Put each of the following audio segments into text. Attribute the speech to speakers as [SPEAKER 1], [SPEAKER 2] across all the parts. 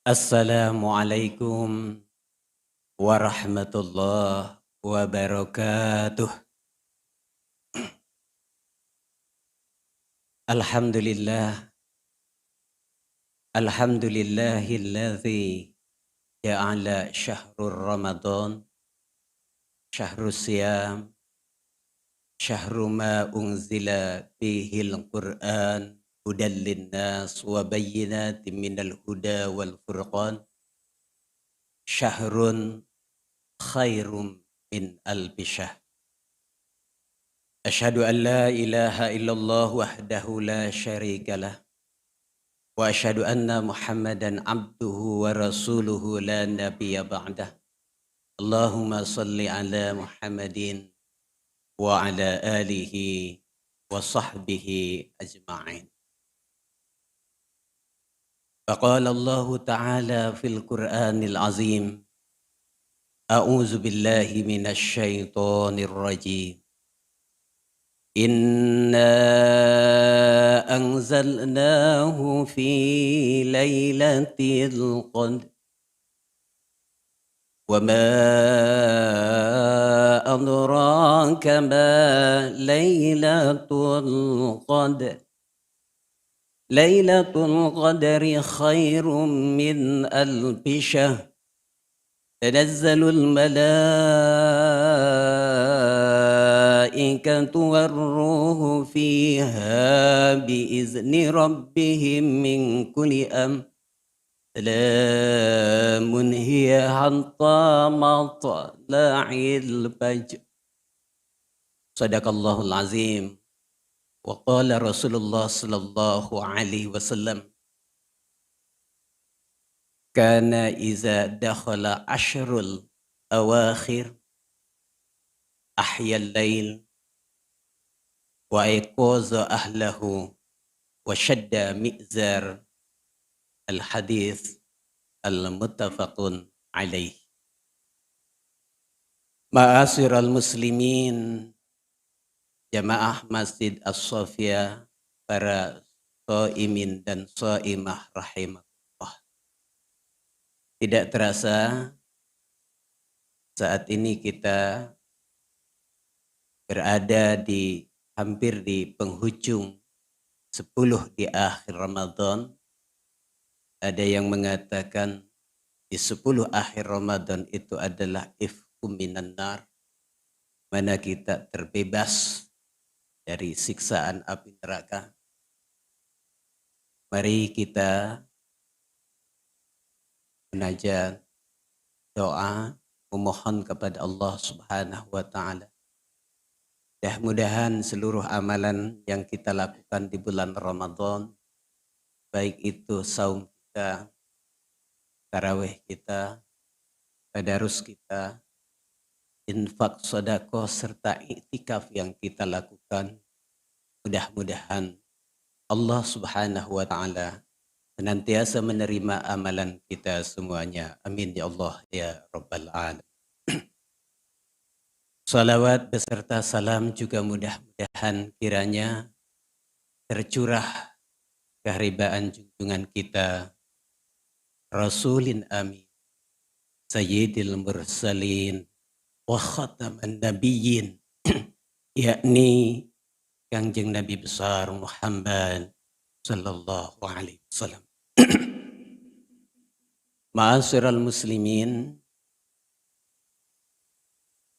[SPEAKER 1] Assalamualaikum warahmatullahi wabarakatuh. Alhamdulillah, alhamdulillahilladzi ja'ala syahrul Ramadan syahrus siyam, syahru ma unzila fihil Qur'an hudan linnas wa bayyinatin minal huda wal furqan, syahrun khairum min alfi syahr. Asyhadu an la ilaha illallah wahdahu la syarika lah wa asyhadu anna Muhammadan abduhu wa rasuluhu la nabiyya ba'dah. Allahumma salli ala Muhammadin wa ala alihi wa sahbihi ajma'in. Faqala Allah ta'ala fil Qur'anil azim. A'udzu billahi minasy syaithanir rajim. Inna anzalnahu fi lailatul qadr wa ma adraka ma lailatul qadr. Lailatul qadri khairum min alfi syahr. Tanazzalul malaikatu warruhu fiha biizni rabbihim min kulli amr. Salamun hiya hatta matla'il fajr. Sadaqallahul azim. Wa qala Rasulullah sallallahu alaihi wasallam, kana iza dakhala ashrul awakhir ahyal lail wa ayqaza ahlahu wa shadda mi'zar. Al hadis al muttafaqun alaih. Ma'asyiral muslimin, jamaah Masjid As-Sofia, para shaimin dan shaimah rahimahullah. Tidak terasa saat ini kita berada hampir di penghujung 10 di akhir Ramadan. Ada yang mengatakan di 10 akhir Ramadan itu adalah ifkum minan nar, mana kita terbebas dari siksaan api neraka. Mari kita munajat, doa, memohon kepada Allah Subhanahu wa taala. Mudah-mudahan seluruh amalan yang kita lakukan di bulan Ramadan, baik itu saum kita, tarawih kita, tadarus kita, infak, sedekah serta iktikaf yang kita lakukan, mudah-mudahan Allah Subhanahu wa taala senantiasa menerima amalan kita semuanya. Amin ya Allah ya Rabbal alamin. Salawat beserta salam juga mudah-mudahan kiranya tercurah keharibaan junjungan kita Rasulin amin, Sayyidil mursalin wa khataman nabiyyin yakni Kangjeng Nabi besar Muhammad sallallahu alaihi wasallam. Ma'asyiral muslimin,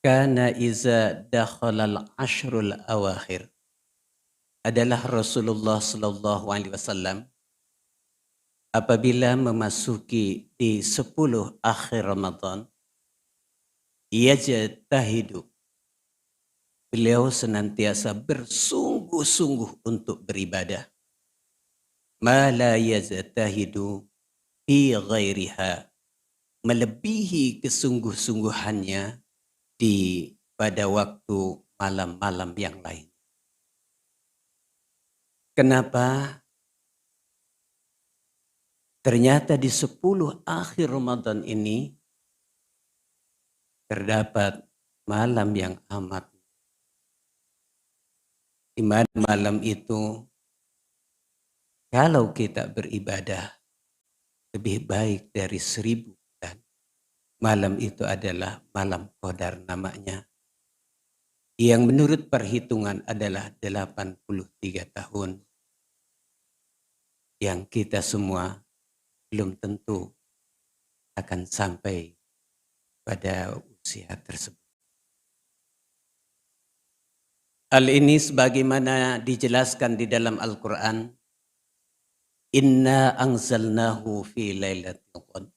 [SPEAKER 1] kana iza dakhalal ashrul awakhir, adalah Rasulullah sallallahu alaihi wasallam apabila memasuki di 10 akhir Ramadan, yajtahidu, beliau senantiasa bersungguh-sungguh untuk beribadah. Ma la yajtahidu fi ghairiha, melebihi kesungguh-sungguhannya pada waktu malam-malam yang lain. Kenapa? Ternyata di 10 akhir Ramadan ini terdapat malam yang amat. Di mana malam itu kalau kita beribadah lebih baik dari 1000 bulan. Malam itu adalah malam Qadar namanya. Yang menurut perhitungan adalah 83 tahun. Yang kita semua belum tentu akan sampai pada usia tersebut. Hal ini sebagaimana dijelaskan di dalam Al-Quran. Inna anzalnahu fi lailatul qadr.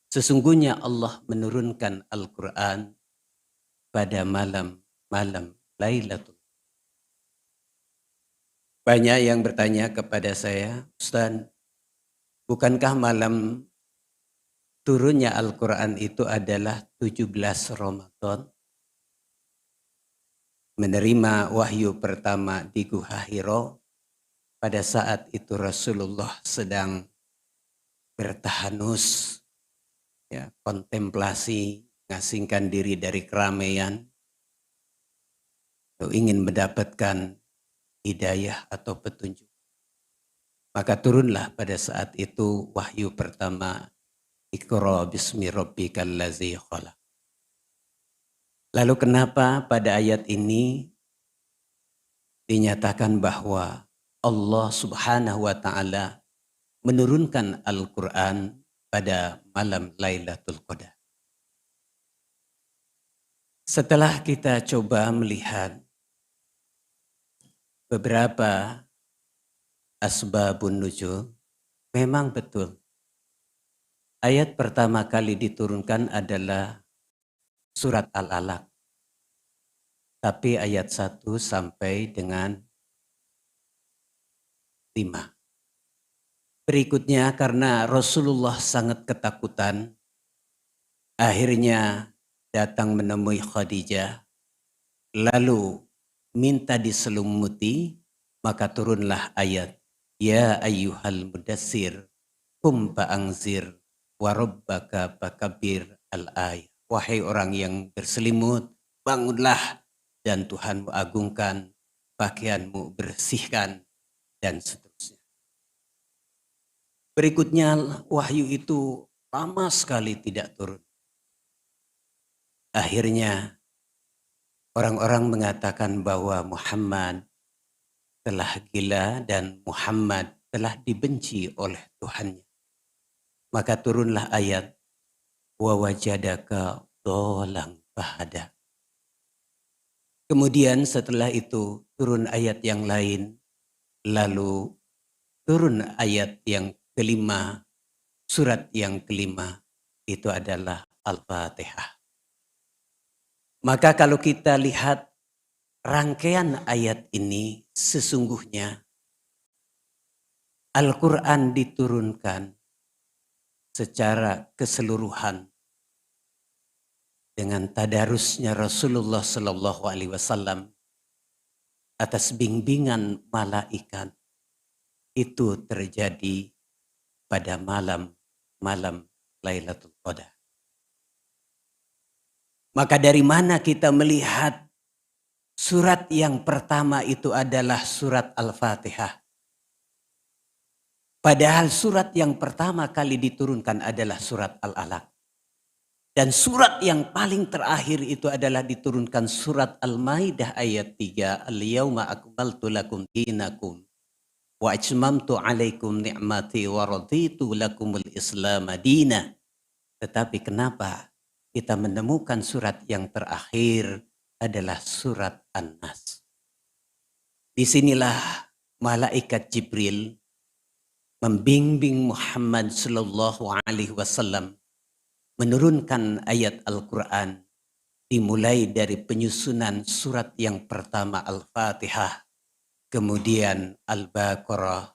[SPEAKER 1] Sesungguhnya Allah menurunkan Al-Quran pada malam Lailatul. Banyak yang bertanya kepada saya, Ustaz, bukankah malam turunnya Al-Quran itu adalah 17 Ramadan? Menerima wahyu pertama di Gua Hira, pada saat itu Rasulullah sedang bertahanus, ya, kontemplasi, mengasingkan diri dari keramaian, ingin mendapatkan hidayah atau petunjuk. Maka turunlah pada saat itu wahyu pertama, Iqra bismi rabbikal ladzi khalaq. Lalu kenapa pada ayat ini dinyatakan bahwa Allah Subhanahu wa taala menurunkan Al-Quran pada malam Lailatul Qadar? Setelah kita coba melihat beberapa asbabun nuzul, memang betul. Ayat pertama kali diturunkan adalah surat Al-Alaq. Tapi ayat 1 sampai dengan 5. Berikutnya karena Rasulullah sangat ketakutan, akhirnya datang menemui Khadijah, lalu minta diselumuti, maka turunlah ayat, Ya ayyuhal mudassir, kum fa'angzir, wa rabbaka fakabir al-ayat. Wahai orang yang berselimut, bangunlah dan Tuhanmu agungkan, pakaianmu bersihkan, dan seterusnya. Berikutnya wahyu itu lama sekali tidak turun. Akhirnya orang-orang mengatakan bahwa Muhammad telah gila dan Muhammad telah dibenci oleh Tuhannya. Maka turunlah ayat, wa wajadaka dhalan fahada. Kemudian setelah itu turun ayat yang lain, lalu turun ayat yang kelima, surat yang kelima, itu adalah Al-Fatihah. Maka kalau kita lihat rangkaian ayat ini, sesungguhnya Al-Quran diturunkan secara keseluruhan dengan tadarusnya Rasulullah Sallallahu Alaihi Wasallam atas bimbingan malaikat. Itu terjadi pada malam Lailatul Qadar. Maka dari mana kita melihat surat yang pertama itu adalah surat Al-Fatihah? Padahal surat yang pertama kali diturunkan adalah surat Al-Alaq. Dan surat yang paling terakhir itu adalah diturunkan surat Al-Maidah ayat 3. Al-yawma akmaltu lakum dinakum wa atmamtu alaikum ni'mati wa raditu lakumul islam madina. Tetapi kenapa kita menemukan surat yang terakhir adalah surat An-Nas? Disinilah malaikat Jibril membimbing Muhammad sallallahu alaihi wasallam menurunkan ayat Al-Quran, dimulai dari penyusunan surat yang pertama Al-Fatihah, kemudian Al-Baqarah,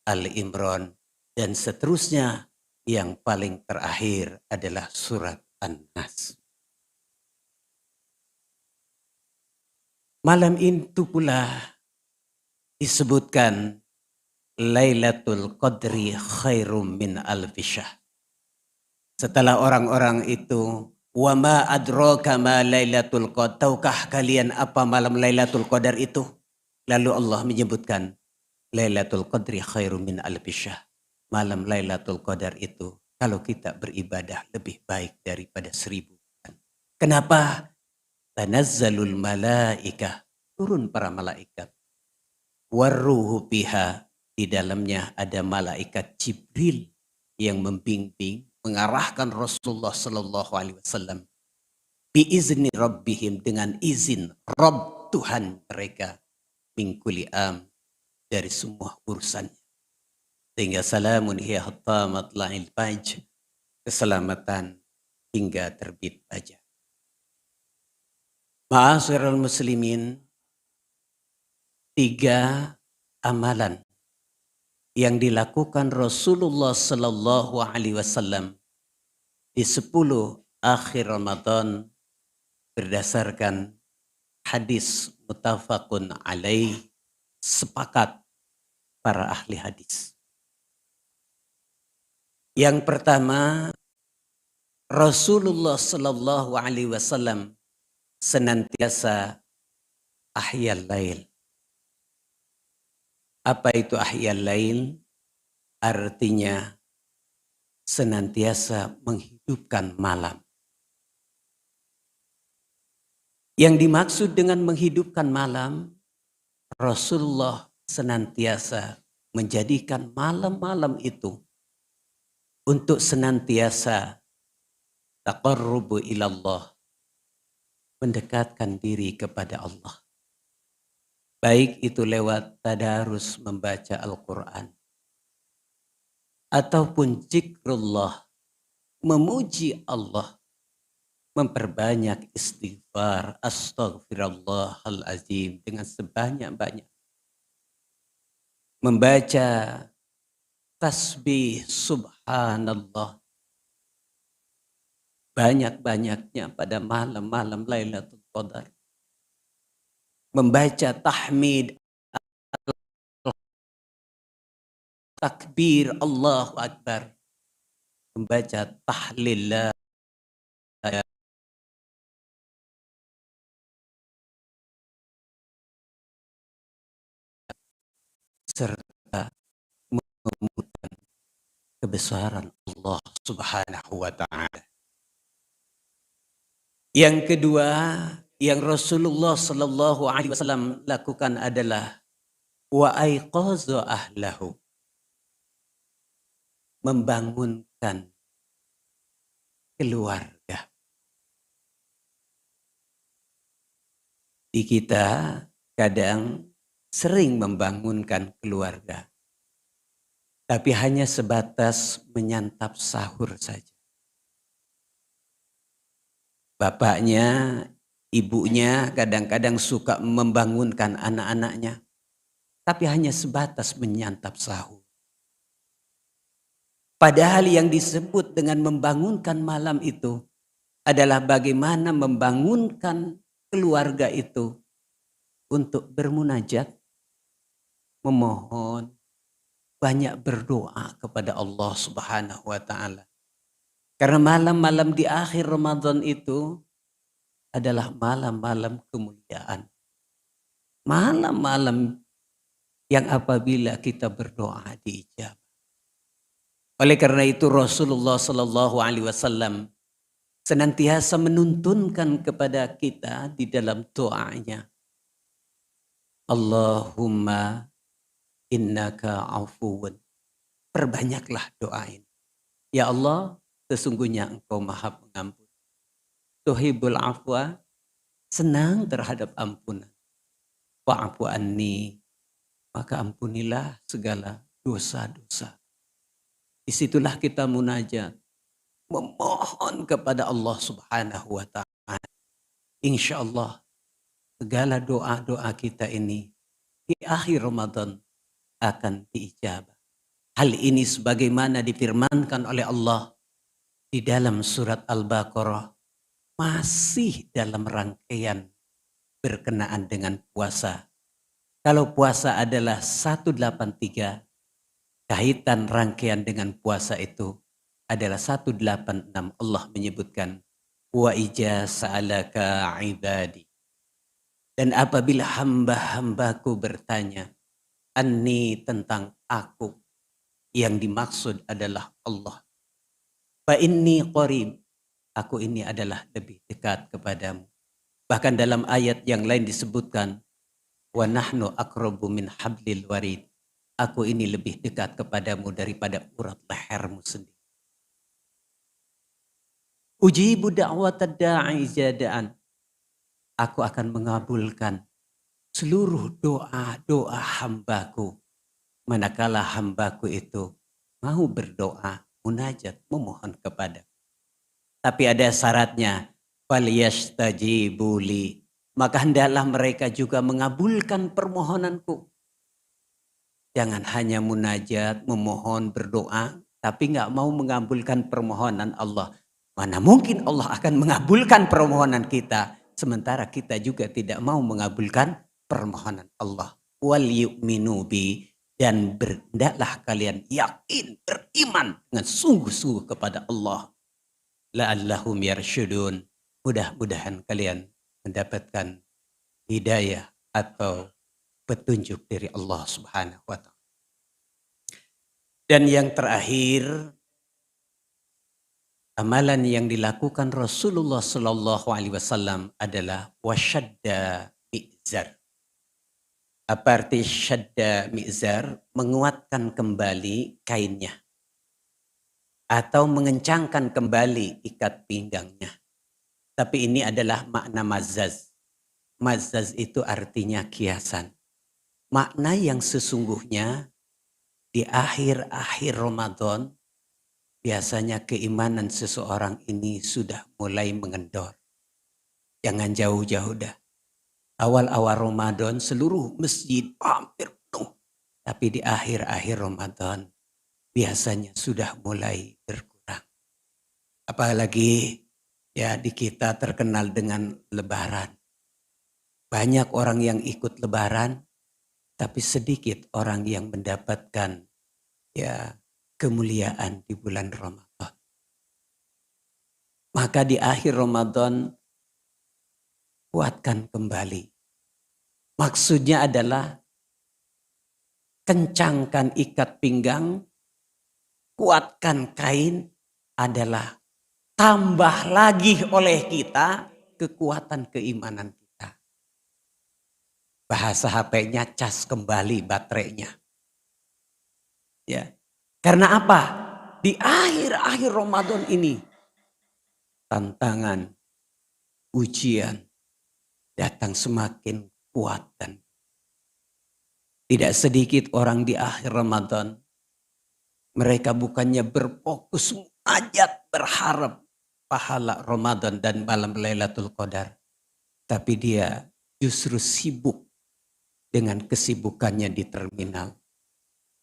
[SPEAKER 1] Al-Imran, dan seterusnya. Yang paling terakhir adalah surat An-Nas. Malam itu pula disebutkan Lailatul Qadri khairum min alfi syahr. Setelah orang-orang itu, wa ma adraka ma Lailatul Qadar, tahukah kalian apa malam Lailatul Qadar itu? Lalu Allah menyebutkan Lailatul Qadri khairum min alfi syahr. malam Lailatul Qadar itu kalau kita beribadah lebih baik daripada 1000 bulan. Kenapa? Tanazzalul malaikah, turun para malaikat. Warruhu biha, di dalamnya ada malaikat Jibril yang membimbing, mengarahkan Rasulullah sallallahu alaihi wasallam biizni rabbihim, dengan izin Rabb Tuhan mereka, min kulli am, dari semua urusan. Sehingga salamun hiya hatta matla'il fajr, keselamatan hingga terbit fajar. Ma'asyiral muslimin, 3 amalan yang dilakukan Rasulullah sallallahu alaihi wasallam di 10 akhir Ramadan berdasarkan hadis muttafaqun alaih, sepakat para ahli hadis. Yang pertama, Rasulullah sallallahu alaihi wasallam senantiasa ahyal lail. Apa itu ahyal lail? Artinya senantiasa menghidupkan malam. Yang dimaksud dengan menghidupkan malam, Rasulullah senantiasa menjadikan malam-malam itu untuk senantiasa taqarrubu ilallah, mendekatkan diri kepada Allah. Baik itu lewat tadarus membaca Al-Quran, ataupun zikrullah, memuji Allah, memperbanyak istighfar, astaghfirullahalazim dengan sebanyak-banyak. Membaca tasbih subhanallah banyak-banyaknya pada malam-malam Lailatul Qadar. Membaca tahmid, takbir, Allahu Akbar. Membaca tahlil serta memuji kebesaran Allah Subhanahu wa taala. Yang kedua yang Rasulullah sallallahu alaihi wasallam lakukan adalah wa aiqaza ahlahu, membangunkan keluarga. Di kita kadang sering membangunkan keluarga, tapi hanya sebatas menyantap sahur saja. Bapaknya, ibunya kadang-kadang suka membangunkan anak-anaknya, tapi hanya sebatas menyantap sahur. Padahal yang disebut dengan membangunkan malam itu adalah bagaimana membangunkan keluarga itu untuk bermunajat, memohon, banyak berdoa kepada Allah Subhanahu wa taala. Karena malam-malam di akhir Ramadan itu adalah malam-malam kemuliaan. Malam-malam yang apabila kita berdoa diijabah. Oleh karena itu Rasulullah sallallahu alaihi wasallam senantiasa menuntunkan kepada kita di dalam doanya, Allahumma innaka afuwun. Perbanyaklah doain. Ya Allah, sesungguhnya Engkau Maha Pengampun. Tuhibbul afwa, senang terhadap ampunan. Wa'fu anni, maka ampunilah segala dosa-dosa. Disitulah kita munajat, memohon kepada Allah Subhanahu wa ta'ala. Insya Allah segala doa-doa kita ini di akhir Ramadan akan diijabah. Hal ini sebagaimana difirmankan oleh Allah di dalam surat Al-Baqarah, masih dalam rangkaian berkenaan dengan puasa. Kalau puasa adalah 183, kaitan rangkaian dengan puasa itu adalah 186. Allah menyebutkan, wa ija sa'alaka ibadi. Dan apabila hamba-hambaku bertanya, anni, tentang aku, yang dimaksud adalah Allah. Fa inni qarib, aku ini adalah lebih dekat kepadamu. Bahkan dalam ayat yang lain disebutkan, wa nahnu aqrabu min hablil warid. Aku ini lebih dekat kepadamu daripada urat lehermu sendiri. Ujibu da'watad da'i jada'an. Aku akan mengabulkan seluruh doa-doa hambaku. Manakala hambaku itu mau berdoa, munajat, memohon kepada. Tapi ada syaratnya. Falyastajibu li. Maka hendaklah mereka juga mengabulkan permohonanku. Jangan hanya munajat, memohon, berdoa, tapi nggak mau mengabulkan permohonan Allah. Mana mungkin Allah akan mengabulkan permohonan kita, sementara kita juga tidak mau mengabulkan permohonan Allah. Wal yu'minu bi, dan hendaklah kalian yakin, beriman dengan sungguh-sungguh kepada Allah. La'allahum yarsyudun. Mudah-mudahan kalian mendapatkan hidayah atau petunjuk dari Allah Subhanahu wa ta'ala. Dan yang terakhir, amalan yang dilakukan Rasulullah sallallahu alaihi wasallam adalah wasyadda mi'zar. Apa arti syadda mi'zar? Menguatkan kembali kainnya atau mengencangkan kembali ikat pinggangnya. Tapi ini adalah makna mazaz. Mazaz itu artinya kiasan. Makna yang sesungguhnya di akhir-akhir Ramadan biasanya keimanan seseorang ini sudah mulai mengendor. Jangan jauh-jauh dah. Awal-awal Ramadan seluruh masjid hampir penuh. Tapi di akhir-akhir Ramadan biasanya sudah mulai berkurang. Apalagi ya di kita terkenal dengan lebaran. Banyak orang yang ikut lebaran, tapi sedikit orang yang mendapatkan ya kemuliaan di bulan Ramadan. Maka di akhir Ramadan kuatkan kembali. Maksudnya adalah kencangkan ikat pinggang, kuatkan kain, adalah tambah lagi oleh kita kekuatan keimanan kita. Bahasa HP-nya cas kembali baterainya. Ya. Karena apa? Di akhir-akhir Ramadan ini tantangan, ujian datang semakin kuat dan tidak sedikit orang di akhir Ramadan mereka bukannya berfokus munajat berharap pahala Ramadan dan malam Lailatul Qadar, tapi dia justru sibuk dengan kesibukannya di terminal.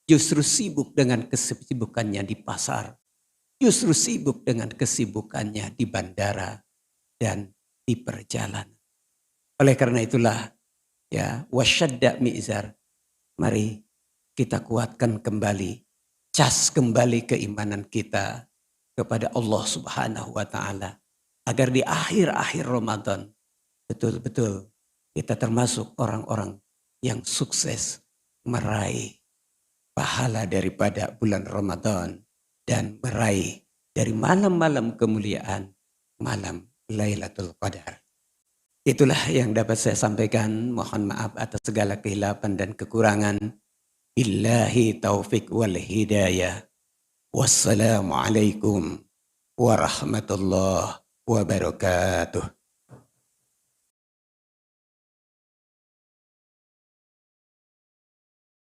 [SPEAKER 1] Justru sibuk dengan kesibukannya di pasar. Justru sibuk dengan kesibukannya di bandara dan di perjalanan. Oleh karena itulah ya wasyadda mi'zar. Mari kita kuatkan kembali, cas kembali keimanan kita kepada Allah Subhanahu wa taala agar di akhir-akhir Ramadan betul-betul kita termasuk orang-orang yang sukses meraih pahala daripada bulan Ramadan dan meraih dari malam-malam kemuliaan malam Lailatul Qadar. Itulah yang dapat saya sampaikan. Mohon maaf atas segala kehilapan dan kekurangan. Billahi taufik wal hidayah. Wassalamualaikum warahmatullahi wabarakatuh.